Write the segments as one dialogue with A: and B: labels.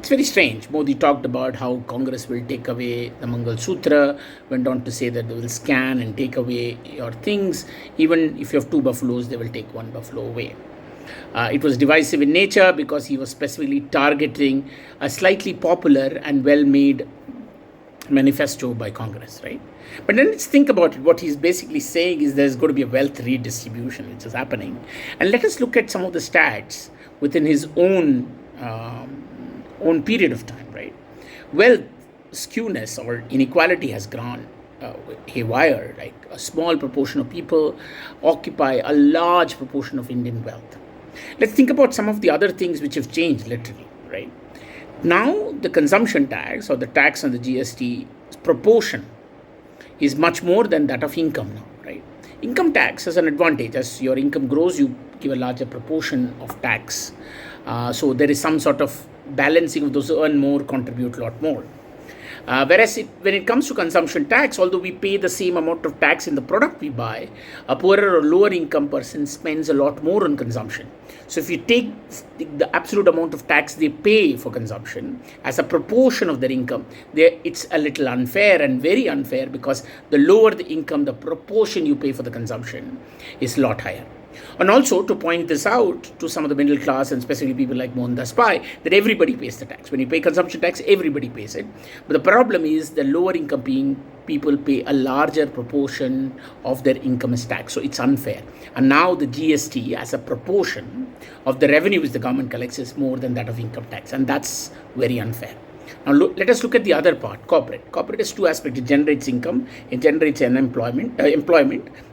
A: It's very strange. Modi talked about how Congress will take away the Mangal Sutra, went on to say that they will scan and take away your things. Even if you have 2 buffaloes, they will take 1 buffalo away. It was divisive in nature because he was specifically targeting a slightly popular and well-made manifesto by Congress, right? But then let's think about it. What he's basically saying is there's going to be a wealth redistribution which is happening. And let us look at some of the stats within his own period of time, right? Wealth skewness or inequality has grown haywire. Like a small proportion of people occupy a large proportion of Indian wealth. Let's think about some of the other things which have changed literally, right? Now the consumption tax or the tax on the GST proportion is much more than that of income now, right? Income tax has an advantage. As your income grows, you give a larger proportion of tax. So there is some sort of balancing of those who earn more contribute a lot more. Whereas when it comes to consumption tax, although we pay the same amount of tax in the product we buy, a poorer or lower income person spends a lot more on consumption. So if you take the absolute amount of tax they pay for consumption as a proportion of their income, it's a little unfair and very unfair, because the lower the income, the proportion you pay for the consumption is a lot higher. And also to point this out to some of the middle class and especially people like Mohandas Pai, that everybody pays the tax. When you pay consumption tax, everybody pays it. But the problem is the lower income people pay a larger proportion of their income as tax. So it's unfair. And now the GST as a proportion of the revenue which the government collects is more than that of income tax. And that's very unfair. Now let us look at the other part, corporate. Corporate has 2 aspects. It generates income, it generates employment,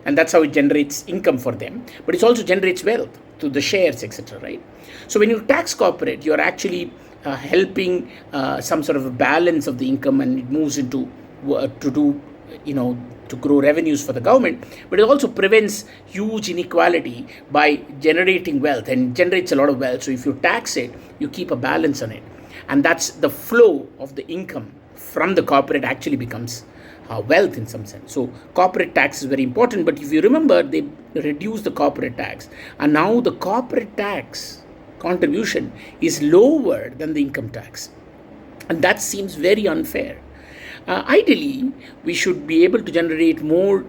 A: and that's how it generates income for them. But it also generates wealth through the shares, etc. Right? So when you tax corporate, you're actually helping some sort of a balance of the income, and it moves into to grow revenues for the government. But it also prevents huge inequality by generating wealth, and generates a lot of wealth. So if you tax it, you keep a balance on it. And that's the flow of the income from the corporate actually becomes wealth in some sense. So corporate tax is very important. But if you remember, they reduced the corporate tax. And now the corporate tax contribution is lower than the income tax. And that seems very unfair. Ideally, we should be able to generate more.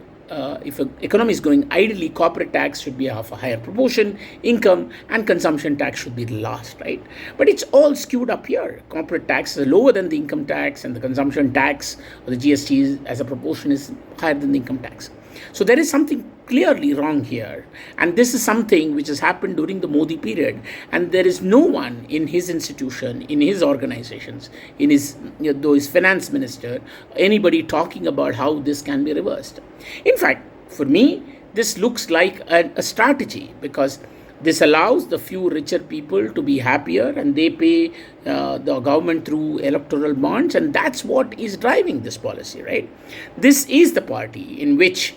A: If an economy is growing, ideally corporate tax should be of a higher proportion, income and consumption tax should be the last, right? But it's all skewed up here. Corporate tax is lower than the income tax, and the consumption tax or the GST as a proportion is higher than the income tax. So there is something clearly wrong here, and this is something which has happened during the Modi period, and there is no one in his institution, in his organizations, in his though his finance minister, anybody talking about how this can be reversed. In fact, for me, this looks like a strategy, because this allows the few richer people to be happier, and they pay the government through electoral bonds, and that's what is driving this policy, right? This is the party in which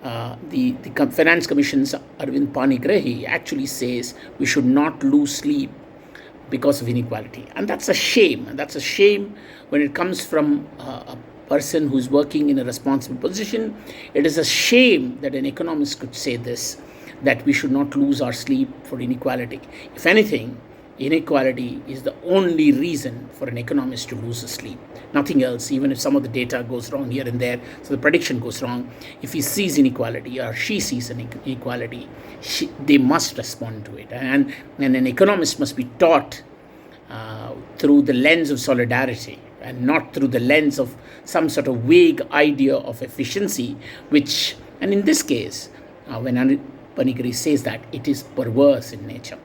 A: the Finance Commission's Arvind Rahi actually says we should not lose sleep because of inequality. And that's a shame. And that's a shame when it comes from a person who's working in a responsible position. It is a shame that an economist could say this, that we should not lose our sleep for inequality. If anything, inequality is the only reason for an economist to lose his sleep. Nothing else, even if some of the data goes wrong here and there, so the prediction goes wrong. If he sees inequality or she sees an inequality, they must respond to it. And an economist must be taught through the lens of solidarity, and not through the lens of some sort of vague idea of efficiency, and in this case, when Panikari says that, it is perverse in nature.